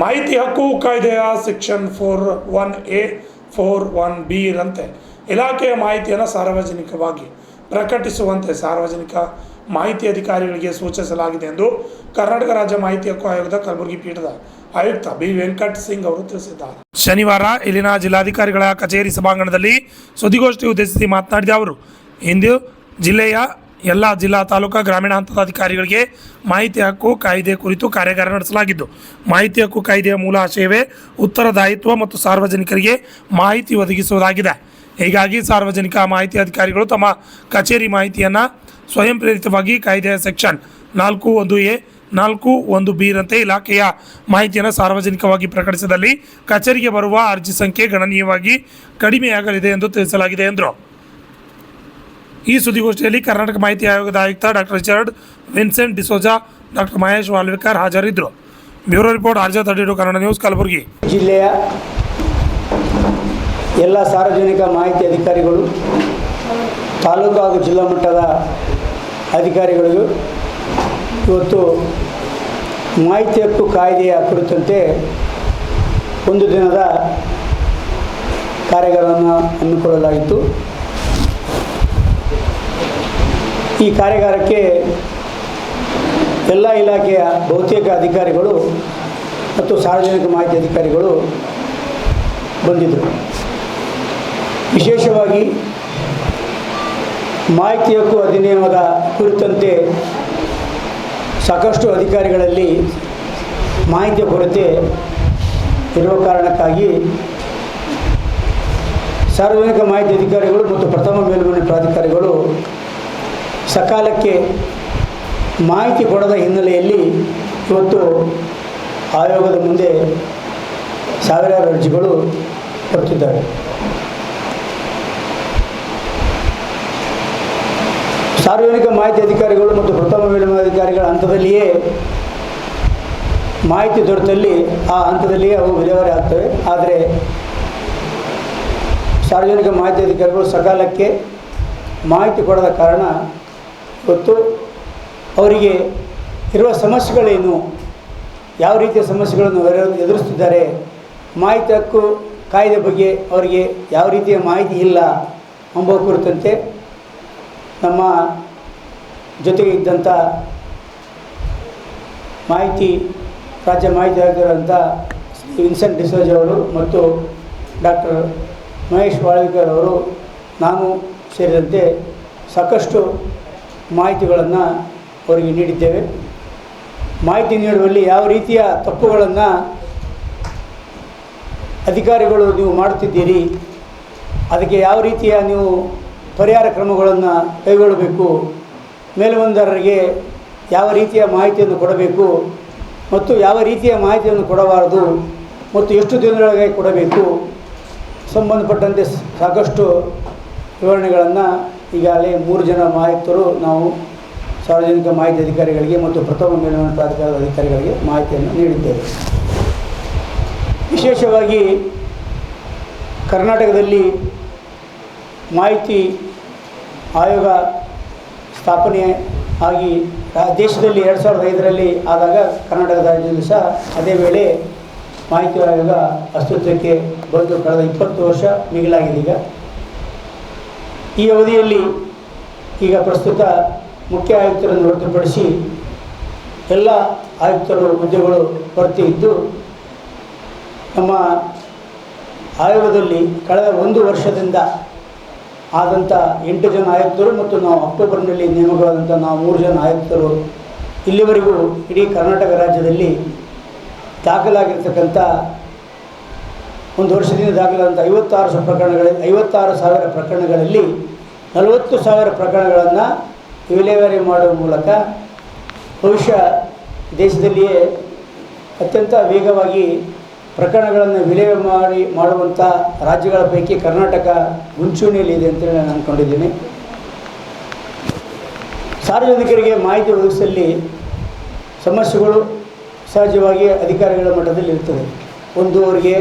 ಮಾಹಿತಿ ಹಕ್ಕು ಕಾಯ್ದೆಯ ಸೆಕ್ಷನ್ 41A 41B ರಂತೆ ಇಲಾಖೆಯ ಮಾಹಿತಿಯನ್ನು ಸಾರ್ವಜನಿಕವಾಗಿ ಪ್ರಕಟಿಸುವಂತೆ ಸಾರ್ವಜನಿಕ ಮಾಹಿತಿ ಅಧಿಕಾರಿಗಳಿಗೆ ಸೂಚಿಸಲಾಗಿದೆ ಎಂದು ಕರ್ನಾಟಕ ರಾಜ್ಯ ಮಾಹಿತಿ ಹಕ್ಕು ಆಯೋಗದ ಕಲಬುರಗಿ ಪೀಠದ ಆಯುಕ್ತ ಬಿ ವೆಂಕಟ್ ಸಿಂಗ್ ಅವರು ತಿಳಿಸಿದ್ದಾರೆ. ಶನಿವಾರ ಇಲ್ಲಿನ ಜಿಲ್ಲಾಧಿಕಾರಿಗಳ ಕಚೇರಿ ಸಭಾಂಗಣದಲ್ಲಿ ಸುದ್ದಿಗೋಷ್ಠಿ ಉದ್ದೇಶಿಸಿ ಮಾತನಾಡಿದ ಅವರು, ಇಂದು ಜಿಲ್ಲೆಯ ಎಲ್ಲ ಜಿಲ್ಲಾ ತಾಲೂಕಾ ಗ್ರಾಮೀಣ ಹಂತದ ಅಧಿಕಾರಿಗಳಿಗೆ ಮಾಹಿತಿ ಹಕ್ಕು ಕಾಯ್ದೆ ಕುರಿತು ಕಾರ್ಯಾಗಾರ ನಡೆಸಲಾಗಿದ್ದು, ಮಾಹಿತಿ ಹಕ್ಕು ಕಾಯ್ದೆಯ ಮೂಲ ಆಶಯವೇ ಉತ್ತರದಾಯಿತ್ವ ಮತ್ತು ಸಾರ್ವಜನಿಕರಿಗೆ ಮಾಹಿತಿ ಒದಗಿಸುವುದಾಗಿದೆ. ಹೀಗಾಗಿ ಸಾರ್ವಜನಿಕ ಮಾಹಿತಿ ಅಧಿಕಾರಿಗಳು ತಮ್ಮ ಕಚೇರಿ ಮಾಹಿತಿಯನ್ನು ಸ್ವಯಂ ಪ್ರೇರಿತವಾಗಿ ಕಾಯ್ದೆಯ ಸೆಕ್ಷನ್ 41A 41B ರಂತೆ ಇಲಾಖೆಯ ಮಾಹಿತಿಯನ್ನು ಸಾರ್ವಜನಿಕವಾಗಿ ಪ್ರಕಟಿಸಿದಲ್ಲಿ ಕಚೇರಿಗೆ ಬರುವ ಅರ್ಜಿ ಸಂಖ್ಯೆ ಗಣನೀಯವಾಗಿ ಕಡಿಮೆಯಾಗಲಿದೆ ಎಂದು ತಿಳಿಸಲಾಗಿದೆ ಎಂದರು. ಈ ಸುದ್ದಿಗೋಷ್ಠಿಯಲ್ಲಿ ಕರ್ನಾಟಕ ಮಾಹಿತಿ ಆಯೋಗದ ಆಯುಕ್ತ doctor Richard Vincent D'Souza, doctor Mahesh Walvekar ಹಾಜರಿದ್ದರು. Bureau report RJ32 Kannada news, Kalaburagi. ಜಿಲ್ಲೆಯ ಎಲ್ಲ ಸಾರ್ವಜನಿಕ ಮಾಹಿತಿ ಅಧಿಕಾರಿಗಳು, ತಾಲೂಕು ಹಾಗೂ ಜಿಲ್ಲಾ ಮಟ್ಟದ ಅಧಿಕಾರಿಗಳಿಗೂ ಇವತ್ತು ಮಾಹಿತಿ ಹಕ್ಕು ಕಾಯ್ದೆಯ ಕುರಿತಂತೆ ಒಂದು ದಿನದ ಕಾರ್ಯಾಗಾರವನ್ನು ಹಮ್ಮಿಕೊಳ್ಳಲಾಗಿತ್ತು. ಈ ಕಾರ್ಯಾಗಾರಕ್ಕೆ ಎಲ್ಲ ಇಲಾಖೆಯ ಬಹುತೇಕ ಅಧಿಕಾರಿಗಳು ಮತ್ತು ಸಾರ್ವಜನಿಕ ಮಾಹಿತಿ ಅಧಿಕಾರಿಗಳು ಬಂದಿದ್ದರು. ವಿಶೇಷವಾಗಿ ಮಾಹಿತಿ ಹಕ್ಕು ಅಧಿನಿಯಮದ ಕುರಿತಂತೆ ಸಾಕಷ್ಟು ಅಧಿಕಾರಿಗಳಲ್ಲಿ ಮಾಹಿತಿಯ ಕೊರತೆ ಇರುವ ಕಾರಣಕ್ಕಾಗಿ ಸಾರ್ವಜನಿಕ ಮಾಹಿತಿ ಅಧಿಕಾರಿಗಳು ಮತ್ತು ಪ್ರಥಮ ಮೇಲ್ಮನೆ ಪ್ರಾಧಿಕಾರಿಗಳು ಸಕಾಲಕ್ಕೆ ಮಾಹಿತಿ ಕೊಡದ ಹಿನ್ನೆಲೆಯಲ್ಲಿ ಇವತ್ತು ಆಯೋಗದ ಮುಂದೆ ಸಾವಿರಾರು ಅರ್ಜಿಗಳು ಬರುತ್ತಿದ್ದಾವೆ. ಸಾರ್ವಜನಿಕ ಮಾಹಿತಿ ಅಧಿಕಾರಿಗಳು ಮತ್ತು ಪ್ರಥಮ ಮೇಲ್ಮನೆ ಅಧಿಕಾರಿಗಳ ಹಂತದಲ್ಲಿಯೇ ಮಾಹಿತಿ ದೊರೆತಲ್ಲಿ ಆ ಹಂತದಲ್ಲಿಯೇ ಅವು ವಿಲೇವಾರಿ ಆಗ್ತವೆ. ಆದರೆ ಸಾರ್ವಜನಿಕ ಮಾಹಿತಿ ಅಧಿಕಾರಿಗಳು ಸಕಾಲಕ್ಕೆ ಮಾಹಿತಿ ಕೊಡದ ಕಾರಣ ಇವತ್ತು ಅವರಿಗೆ ಇರುವ ಸಮಸ್ಯೆಗಳೇನು, ಯಾವ ರೀತಿಯ ಸಮಸ್ಯೆಗಳನ್ನು ಎದುರಿಸ್ತಿದ್ದಾರೆ, ಮಾಹಿತಿ ಹಕ್ಕು ಕಾಯ್ದೆ ಬಗ್ಗೆ ಅವರಿಗೆ ಯಾವ ರೀತಿಯ ಮಾಹಿತಿ ಇಲ್ಲ ಎಂಬ ಕುರಿತಂತೆ ನಮ್ಮ ಜೊತೆಗೆ ಇದ್ದಂಥ ರಾಜ್ಯ ಮಾಹಿತಿ ಆಯುಕ್ತರಾದಂಥ ವಿನ್ಸೆಂಟ್ ಡಿಸೋಜ ಅವರು ಮತ್ತು ಡಾಕ್ಟರ್ ಮಹೇಶ್ ವಾಳ್ವೇಕರ್ ಅವರು, ನಾನು ಸೇರಿದಂತೆ ಸಾಕಷ್ಟು ಮಾಹಿತಿಗಳನ್ನು ಅವರಿಗೆ ನೀಡಿದ್ದೇವೆ. ಮಾಹಿತಿ ನೀಡುವಲ್ಲಿ ಯಾವ ರೀತಿಯ ತಪ್ಪುಗಳನ್ನು ಅಧಿಕಾರಿಗಳು ನೀವು ಮಾಡುತ್ತಿದ್ದೀರಿ, ಅದಕ್ಕೆ ಯಾವ ರೀತಿಯ ನೀವು ಪರಿಹಾರ ಕ್ರಮಗಳನ್ನು ಕೈಗೊಳ್ಳಬೇಕು, ಮೇಲ್ಮಂದರರಿಗೆ ಯಾವ ರೀತಿಯ ಮಾಹಿತಿಯನ್ನು ಕೊಡಬೇಕು ಮತ್ತು ಯಾವ ರೀತಿಯ ಮಾಹಿತಿಯನ್ನು ಕೊಡಬಾರದು ಮತ್ತು ಎಷ್ಟು ದಿನದೊಳಗೆ ಕೊಡಬೇಕು ಸಂಬಂಧಪಟ್ಟಂತೆ ಸಾಕಷ್ಟು ವಿವರಣೆಗಳನ್ನು ಈಗಾಗಲೇ 3 ಜನ ಆಯುಕ್ತರು ನಾವು ಸಾರ್ವಜನಿಕ ಮಾಹಿತಿ ಅಧಿಕಾರಿಗಳಿಗೆ ಮತ್ತು ಪ್ರಥಮ ಮೇಲ್ಮನೆ ಪ್ರಾಧಿಕಾರದ ಅಧಿಕಾರಿಗಳಿಗೆ ಮಾಹಿತಿಯನ್ನು ನೀಡಿದ್ದೇವೆ. ವಿಶೇಷವಾಗಿ ಕರ್ನಾಟಕದಲ್ಲಿ ಮಾಹಿತಿ ಆಯೋಗ ಸ್ಥಾಪನೆ ಆಗಿ ದೇಶದಲ್ಲಿ 2005ರಲ್ಲಿ ಆದಾಗ ಕರ್ನಾಟಕದ ರಾಜ್ಯದಲ್ಲಿ ಸಹ ಅದೇ ವೇಳೆ ಮಾಹಿತಿ ಆಯೋಗ ಅಸ್ತಿತ್ವಕ್ಕೆ ಬಂದು ಕಳೆದ 20 ವರ್ಷ ಮಿಗಿಲಾಗಿದೆ. ಈ ಅವಧಿಯಲ್ಲಿ ಈಗ ಪ್ರಸ್ತುತ ಮುಖ್ಯ ಆಯುಕ್ತರನ್ನು ಹೊರತುಪಡಿಸಿ ಎಲ್ಲ ಆಯುಕ್ತರು ಹುದ್ದೆಗಳು ಭರ್ತಿ ಇದ್ದು, ನಮ್ಮ ಆಯೋಗದಲ್ಲಿ ಕಳೆದ 1 ವರ್ಷದಿಂದ ಆದಂಥ 8 ಜನ ಆಯುಕ್ತರು ಮತ್ತು ನಾವು ಅಕ್ಟೋಬರ್ನಲ್ಲಿ ನೇಮಕವಾದಂಥ ನಾವು 3 ಜನ ಆಯುಕ್ತರು ಇಲ್ಲಿವರೆಗೂ ಇಡೀ ಕರ್ನಾಟಕ ರಾಜ್ಯದಲ್ಲಿ ದಾಖಲಾಗಿರ್ತಕ್ಕಂಥ ಒಂದು ವರ್ಷದಿಂದ ದಾಖಲಾದಂಥ 56,000 ಪ್ರಕರಣಗಳಲ್ಲಿ 40,000 ಪ್ರಕರಣಗಳನ್ನು ವಿಲೇವಾರಿ ಮಾಡುವ ಮೂಲಕ ಬಹುಶಃ ದೇಶದಲ್ಲಿಯೇ ಅತ್ಯಂತ ವೇಗವಾಗಿ ಪ್ರಕರಣಗಳನ್ನು ವಿಲೇವಾರಿ ಮಾಡುವಂಥ ರಾಜ್ಯಗಳ ಪೈಕಿ ಕರ್ನಾಟಕ ಮುಂಚೂಣಿಯಲ್ಲಿದೆ ಅಂತೇಳಿ ನಾನು ಅಂದ್ಕೊಂಡಿದ್ದೀನಿ. ಸಾರ್ವಜನಿಕರಿಗೆ ಮಾಹಿತಿ ಒದಗಿಸಲಿ ಸಮಸ್ಯೆಗಳು ಸಹಜವಾಗಿ ಅಧಿಕಾರಿಗಳ ಮಟ್ಟದಲ್ಲಿ ಇರ್ತದೆ. ಒಂದು, ಅವರಿಗೆ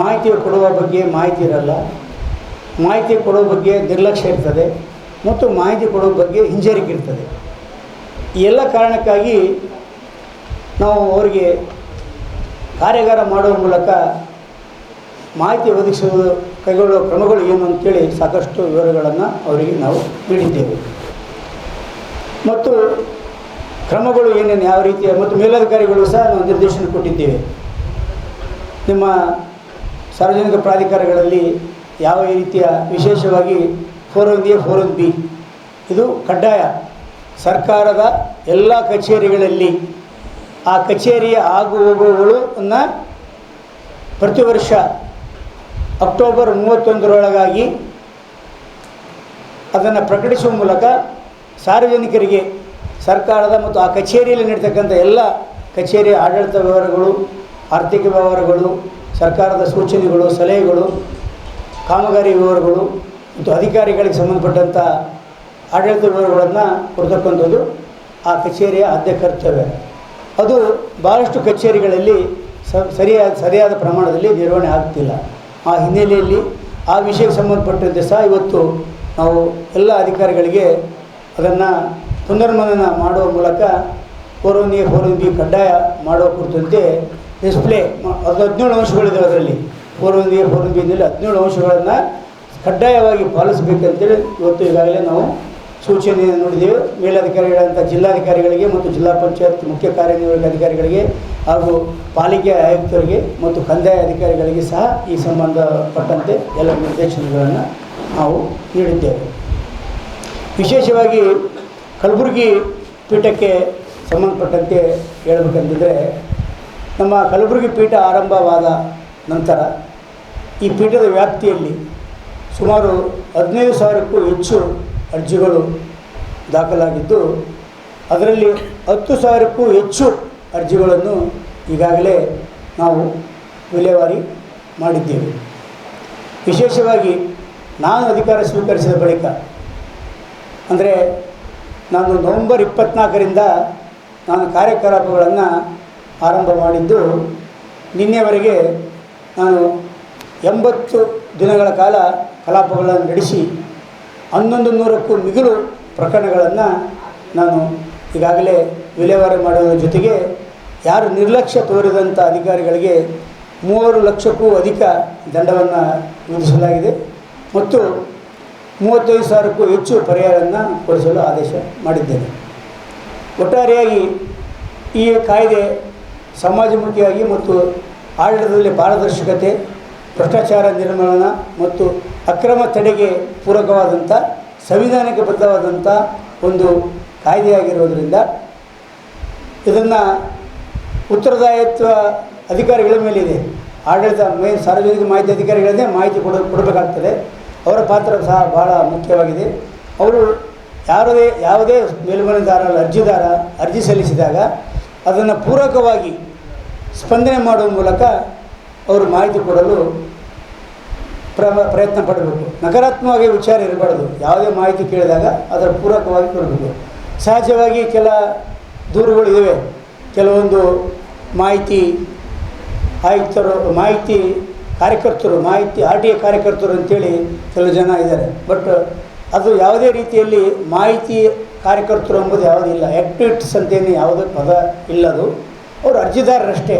ಮಾಹಿತಿ ಕೊಡುವ ಬಗ್ಗೆ ಮಾಹಿತಿ ಇರಲ್ಲ, ಮಾಹಿತಿ ಕೊಡುವ ಬಗ್ಗೆ ನಿರ್ಲಕ್ಷ್ಯ ಇರ್ತದೆ ಮತ್ತು ಮಾಹಿತಿ ಕೊಡುವ ಬಗ್ಗೆ ಹಿಂಜರಿಕೆ ಇರ್ತದೆ. ಈ ಎಲ್ಲ ಕಾರಣಕ್ಕಾಗಿ ನಾವು ಅವರಿಗೆ ಕಾರ್ಯಾಗಾರ ಮಾಡುವ ಮೂಲಕ ಮಾಹಿತಿ ಒದಗಿಸುವುದು ಕೈಗೊಳ್ಳುವ ಕ್ರಮಗಳು ಏನು ಅಂತೇಳಿ ಸಾಕಷ್ಟು ವಿವರಗಳನ್ನು ಅವರಿಗೆ ನಾವು ನೀಡಿದ್ದೇವೆ. ಮತ್ತು ಕ್ರಮಗಳು ಏನೇನು ಯಾವ ರೀತಿಯ ಮತ್ತು ಮೇಲಧಿಕಾರಿಗಳು ಸಹ ನಾವು ನಿರ್ದೇಶನ ಕೊಟ್ಟಿದ್ದೇವೆ. ನಿಮ್ಮ ಸಾರ್ವಜನಿಕ ಪ್ರಾಧಿಕಾರಗಳಲ್ಲಿ ಯಾವ ರೀತಿಯ ವಿಶೇಷವಾಗಿ 401A 401B ಇದು ಕಡ್ಡಾಯ ಸರ್ಕಾರದ ಎಲ್ಲ ಕಚೇರಿಗಳಲ್ಲಿ ಆ ಕಚೇರಿಯ ಆಗು ಹೋಗುಗಳನ್ನು ಪ್ರತಿ ವರ್ಷ ಅಕ್ಟೋಬರ್ 31ರೊಳಗಾಗಿ ಅದನ್ನು ಪ್ರಕಟಿಸುವ ಮೂಲಕ ಸಾರ್ವಜನಿಕರಿಗೆ ಸರ್ಕಾರದ ಮತ್ತು ಆ ಕಚೇರಿಯಲ್ಲಿ ನಡೀತಕ್ಕಂಥ ಎಲ್ಲ ಕಚೇರಿಯ ಆಡಳಿತ ವ್ಯವಹಾರಗಳು, ಆರ್ಥಿಕ ವ್ಯವಹಾರಗಳು, ಸರ್ಕಾರದ ಸೂಚನೆಗಳು, ಸಲಹೆಗಳು, ಕಾಮಗಾರಿ ವಿವರಗಳು ಮತ್ತು ಅಧಿಕಾರಿಗಳಿಗೆ ಸಂಬಂಧಪಟ್ಟಂಥ ಆಡಳಿತ ವಿವರಗಳನ್ನು ಕೊಡ್ತಕ್ಕಂಥದ್ದು ಆ ಕಚೇರಿಯ ಆದ್ಯ ಕರ್ತವ್ಯ. ಅದು ಭಾಳಷ್ಟು ಕಚೇರಿಗಳಲ್ಲಿ ಸರಿಯಾದ ಪ್ರಮಾಣದಲ್ಲಿ ನಿರ್ವಹಣೆ ಆಗ್ತಿಲ್ಲ. ಆ ಹಿನ್ನೆಲೆಯಲ್ಲಿ ಆ ವಿಷಯಕ್ಕೆ ಸಂಬಂಧಪಟ್ಟಂತೆ ಸಹ ಇವತ್ತು ನಾವು ಎಲ್ಲ ಅಧಿಕಾರಿಗಳಿಗೆ ಅದನ್ನು ಪುನರ್ಮನನ ಮಾಡುವ ಮೂಲಕ 401A 401B ಕಡ್ಡಾಯ ಮಾಡುವ ಕುರಿತಂತೆ ಡಿಸ್ಪ್ಲೇ ಅದು 17 ಅಂಶಗಳಿದೆ. ಅದರಲ್ಲಿ 401A 401Bನಲ್ಲಿ 17 ಅಂಶಗಳನ್ನು ಕಡ್ಡಾಯವಾಗಿ ಪಾಲಿಸಬೇಕಂತೇಳಿ ಇವತ್ತು ಈಗಾಗಲೇ ನಾವು ಸೂಚನೆಯನ್ನು ನೋಡಿದ್ದೇವೆ. ಮೇಲಧಿಕಾರಿಗಳಂಥ ಜಿಲ್ಲಾಧಿಕಾರಿಗಳಿಗೆ ಮತ್ತು ಜಿಲ್ಲಾ ಪಂಚಾಯತ್ ಮುಖ್ಯ ಕಾರ್ಯನಿರ್ವಾಹಕ ಅಧಿಕಾರಿಗಳಿಗೆ ಹಾಗೂ ಪಾಲಿಕೆ ಆಯುಕ್ತರಿಗೆ ಮತ್ತು ಕಂದಾಯ ಅಧಿಕಾರಿಗಳಿಗೆ ಸಹ ಈ ಸಂಬಂಧಪಟ್ಟಂತೆ ಎಲ್ಲ ನಿರ್ದೇಶನಗಳನ್ನು ನಾವು ನೀಡಿದ್ದೇವೆ. ವಿಶೇಷವಾಗಿ ಕಲಬುರಗಿ ಪೀಠಕ್ಕೆ ಸಂಬಂಧಪಟ್ಟಂತೆ ಹೇಳಬೇಕಂತಿದ್ರೆ, ನಮ್ಮ ಕಲಬುರಗಿ ಪೀಠ ಆರಂಭವಾದ ನಂತರ ಈ ಪೀಠದ ವ್ಯಾಪ್ತಿಯಲ್ಲಿ ಸುಮಾರು 15,000ಕ್ಕೂ ಹೆಚ್ಚು ಅರ್ಜಿಗಳು ದಾಖಲಾಗಿದ್ದು, ಅದರಲ್ಲಿ 10,000ಕ್ಕೂ ಹೆಚ್ಚು ಅರ್ಜಿಗಳನ್ನು ಈಗಾಗಲೇ ನಾವು ವಿಲೇವಾರಿ ಮಾಡಿದ್ದೇವೆ. ವಿಶೇಷವಾಗಿ ನಾನು ಅಧಿಕಾರ ಸ್ವೀಕರಿಸಿದ ಬಳಿಕ ಅಂದರೆ ನಾನು ನವೆಂಬರ್ 24ರಿಂದ ನಾನು ಕಾರ್ಯಕಲಾಪಗಳನ್ನು ಆರಂಭ ಮಾಡಿದ್ದು, ನಿನ್ನೆವರೆಗೆ ನಾನು 80 ದಿನಗಳ ಕಾಲ ಕಲಾಪಗಳನ್ನು ನಡೆಸಿ 1100ಕ್ಕೂ ಮಿಗಿಲು ಪ್ರಕರಣಗಳನ್ನು ನಾನು ಈಗಾಗಲೇ ವಿಲೇವಾರಿ ಮಾಡುವುದರ ಜೊತೆಗೆ ಯಾರು ನಿರ್ಲಕ್ಷ್ಯ ತೋರಿದಂಥ ಅಧಿಕಾರಿಗಳಿಗೆ 3 ಲಕ್ಷಕ್ಕೂ ಅಧಿಕ ದಂಡವನ್ನು ವಿಧಿಸಲಾಗಿದೆ ಮತ್ತು 35,000ಕ್ಕೂ ಹೆಚ್ಚು ಪರಿಹಾರವನ್ನು ಕೊಡಿಸಲು ಆದೇಶ ಮಾಡಿದ್ದೇನೆ. ಒಟ್ಟಾರೆಯಾಗಿ ಈ ಕಾಯ್ದೆ ಸಮಾಜಮುಖಿಯಾಗಿ ಮತ್ತು ಆಡಳಿತದಲ್ಲಿ ಪಾರದರ್ಶಕತೆ, ಭ್ರಷ್ಟಾಚಾರ ನಿರ್ಮೂಲನ ಮತ್ತು ಅಕ್ರಮ ತಡೆಗೆ ಪೂರಕವಾದಂಥ ಸಂವಿಧಾನಕ್ಕೆ ಬದ್ಧವಾದಂಥ ಒಂದು ಕಾಯ್ದೆಯಾಗಿರೋದರಿಂದ ಇದನ್ನು ಉತ್ತರದಾಯಿತ್ವ ಅಧಿಕಾರಿಗಳ ಮೇಲಿದೆ. ಆಡಳಿತ ಸಾರ್ವಜನಿಕ ಮಾಹಿತಿ ಅಧಿಕಾರಿಗಳನ್ನೇ ಮಾಹಿತಿ ಕೊಡಬೇಕಾಗ್ತದೆ. ಅವರ ಪಾತ್ರ ಸಹ ಭಾಳ ಮುಖ್ಯವಾಗಿದೆ. ಅವರು ಯಾವುದೇ ಮೇಲ್ಮನವಿದಾರ ಅರ್ಜಿದಾರ ಅರ್ಜಿ ಸಲ್ಲಿಸಿದಾಗ ಅದನ್ನು ಪೂರಕವಾಗಿ ಸ್ಪಂದನೆ ಮಾಡುವ ಮೂಲಕ ಅವರು ಮಾಹಿತಿ ಕೊಡಲು ಪ್ರಯತ್ನ ಪಡಬೇಕು. ನಕಾರಾತ್ಮಕವಾಗಿ ವಿಚಾರ ಇರಬಾರ್ದು. ಯಾವುದೇ ಮಾಹಿತಿ ಕೇಳಿದಾಗ ಅದರ ಪೂರಕವಾಗಿ ಕೊಡಬೇಕು. ಸಹಜವಾಗಿ ಕೆಲ ದೂರುಗಳಿವೆ. ಕೆಲವೊಂದು ಮಾಹಿತಿ ಆಯುಕ್ತರು, ಮಾಹಿತಿ ಕಾರ್ಯಕರ್ತರು, ಮಾಹಿತಿ RTA ಕಾರ್ಯಕರ್ತರು ಅಂತೇಳಿ ಕೆಲವು ಜನ ಇದ್ದಾರೆ. ಬಟ್ ಅದು ಯಾವುದೇ ರೀತಿಯಲ್ಲಿ ಮಾಹಿತಿ ಕಾರ್ಯಕರ್ತರು ಎಂಬುದು ಯಾವುದಿಲ್ಲ. ಆ್ಯಕ್ಟಿವಿಟ್ಸ್ ಅಂತೇನು ಯಾವುದೇ ಪದ ಇಲ್ಲದು. ಅವರು ಅರ್ಜಿದಾರರಷ್ಟೇ.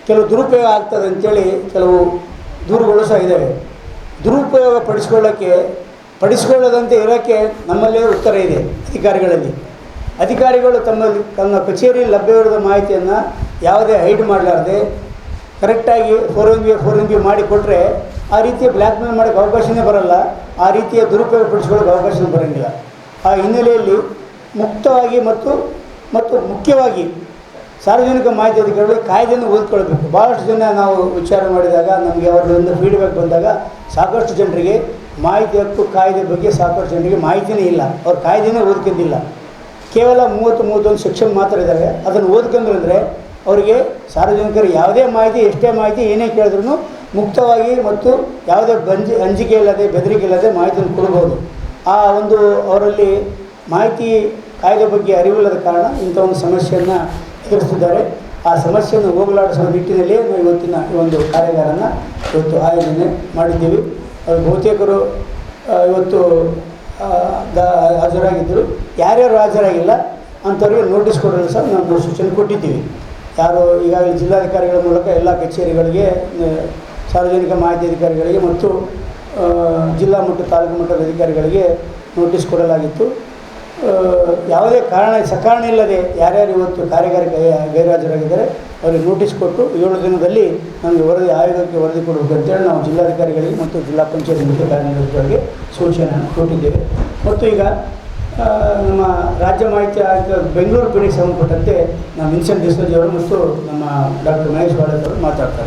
ಕೆಲವು ದುರುಪಯೋಗ ಆಗ್ತದೆ ಅಂಥೇಳಿ ಕೆಲವು ದೂರುಗಳು ಸಹ ಇದ್ದಾವೆ. ದುರುಪಯೋಗ ಪಡಿಸ್ಕೊಳ್ಳದಂತೆ ಇರೋಕ್ಕೆ ನಮ್ಮಲ್ಲೇ ಉತ್ತರ ಇದೆ ಅಧಿಕಾರಿಗಳಲ್ಲಿ. ಅಧಿಕಾರಿಗಳು ತಮ್ಮ ಕಚೇರಿಯಲ್ಲಿ ಲಭ್ಯವಿರುವ ಮಾಹಿತಿಯನ್ನು ಯಾವುದೇ ಹೈಡ್ ಮಾಡಲಾರ್ದೆ ಕರೆಕ್ಟಾಗಿ 401A 401B ಮಾಡಿಕೊಟ್ರೆ ಆ ರೀತಿಯ ಬ್ಲ್ಯಾಕ್ ಮೇಲ್ ಮಾಡೋಕ್ಕೆ ಅವಕಾಶವೇ ಬರಲ್ಲ. ಆ ರೀತಿಯ ದುರುಪಯೋಗ ಪಡಿಸ್ಕೊಳ್ಳೋಕ್ಕೆ ಅವಕಾಶವೇ ಬರೋಂಗಿಲ್ಲ. ಆ ಹಿನ್ನೆಲೆಯಲ್ಲಿ ಮುಕ್ತವಾಗಿ ಮತ್ತು ಮುಖ್ಯವಾಗಿ ಸಾರ್ವಜನಿಕ ಮಾಹಿತಿ ಅಧಿಕಾರಿಗಳು ಕಾಯ್ದೆಯನ್ನು ಓದ್ಕೊಳ್ಬೇಕು. ಭಾಳಷ್ಟು ಜನ ನಾವು ವಿಚಾರ ಮಾಡಿದಾಗ ನಮಗೆ ಅವರಿಂದ ಫೀಡ್ಬ್ಯಾಕ್ ಬಂದಾಗ ಸಾಕಷ್ಟು ಜನರಿಗೆ ಮಾಹಿತಿ ಹಕ್ಕು ಕಾಯ್ದೆ ಬಗ್ಗೆ ಸಾಕಷ್ಟು ಜನರಿಗೆ ಮಾಹಿತಿಯೇ ಇಲ್ಲ. ಅವ್ರು ಕಾಯ್ದೆನೇ ಓದ್ಕೊಂಡಿಲ್ಲ. ಕೇವಲ 30-31 ಸೆಕ್ಷನ್ ಮಾತ್ರ ಇದ್ದಾವೆ. ಅದನ್ನು ಓದ್ಕೊಂಡ್ರೆ ಅವರಿಗೆ ಸಾರ್ವಜನಿಕರು ಯಾವುದೇ ಮಾಹಿತಿ, ಎಷ್ಟೇ ಮಾಹಿತಿ, ಏನೇ ಕೇಳಿದ್ರೂ ಮುಕ್ತವಾಗಿ ಮತ್ತು ಯಾವುದೇ ಅಂಜಿಕೆ ಇಲ್ಲದೆ, ಬೆದರಿಕೆ ಇಲ್ಲದೆ ಮಾಹಿತಿಯನ್ನು ಕೊಡ್ಬೋದು. ಆ ಒಂದು ಅವರಲ್ಲಿ ಮಾಹಿತಿ ಕಾಯ್ದೆ ಬಗ್ಗೆ ಅರಿವಿಲ್ಲದ ಕಾರಣ ಇಂಥ ಒಂದು ಸಮಸ್ಯೆಯನ್ನು ಎದುರಿಸ್ತಿದ್ದಾರೆ. ಆ ಸಮಸ್ಯೆಯನ್ನು ಹೋಗಲಾಡಿಸುವ ನಿಟ್ಟಿನಲ್ಲಿ ನಾವು ಇವತ್ತಿನ ಈ ಒಂದು ಕಾರ್ಯಾಗಾರನ ಇವತ್ತು ಆಯೋಜನೆ ಮಾಡಿದ್ದೀವಿ. ಅದು ಬಹುತೇಕರು ಇವತ್ತು ಹಾಜರಾಗಿದ್ದರು. ಯಾರ್ಯಾರು ಹಾಜರಾಗಿಲ್ಲ ಅಂಥವ್ರಿಗೆ ನೋಟಿಸ್ ಕೊಡಲು ಸಹ ನಾವು ಸೂಚನೆ ಕೊಟ್ಟಿದ್ದೀವಿ. ಯಾರು ಈಗಾಗಲೇ ಜಿಲ್ಲಾಧಿಕಾರಿಗಳ ಮೂಲಕ ಎಲ್ಲ ಕಚೇರಿಗಳಿಗೆ ಸಾರ್ವಜನಿಕ ಮಾಹಿತಿ ಅಧಿಕಾರಿಗಳಿಗೆ ಮತ್ತು ಜಿಲ್ಲಾ ಮತ್ತು ತಾಲೂಕು ಮಟ್ಟದ ಅಧಿಕಾರಿಗಳಿಗೆ ನೋಟಿಸ್ ಕೊಡಲಾಗಿತ್ತು. ಯಾವುದೇ ಸಕಾರಣ ಇಲ್ಲದೆ ಯಾರ್ಯಾರು ಇವತ್ತು ಕಾರ್ಯಗಾರಕ್ಕೆ ಗೈರಾಜರಾಗಿದ್ದಾರೆ ಅವರಿಗೆ ನೋಟಿಸ್ ಕೊಟ್ಟು 7 ದಿನದಲ್ಲಿ ನಮಗೆ ಆಯೋಗಕ್ಕೆ ವರದಿ ಕೊಡಬೇಕು ಅಂತೇಳಿ ನಾವು ಜಿಲ್ಲಾಧಿಕಾರಿಗಳಿಗೆ ಮತ್ತು ಜಿಲ್ಲಾ ಪಂಚಾಯತ್ ಮುಖ್ಯ ಕಾರ್ಯನಿರ್ವಾಹಕರಿಗೆ ಸೂಚನೆಯನ್ನು ಕೊಟ್ಟಿದ್ದೇವೆ. ಮತ್ತು ಈಗ ನಮ್ಮ ರಾಜ್ಯ ಮಾಹಿತಿ ಆಯುಕ್ತ ಬೆಂಗಳೂರು ಪೀಳಿಗೆ ಸಂಬಂಧಪಟ್ಟಂತೆ ನಮ್ಮ ವಿನ್ಸೆಂಟ್ ಡಿಸೋಜಿ ಅವರು ಮತ್ತು ನಮ್ಮ ಡಾಕ್ಟರ್ ಮಹೇಶ್ ವಾಡೇತ್ ಅವರು ಮಾತಾಡ್ತಾರೆ.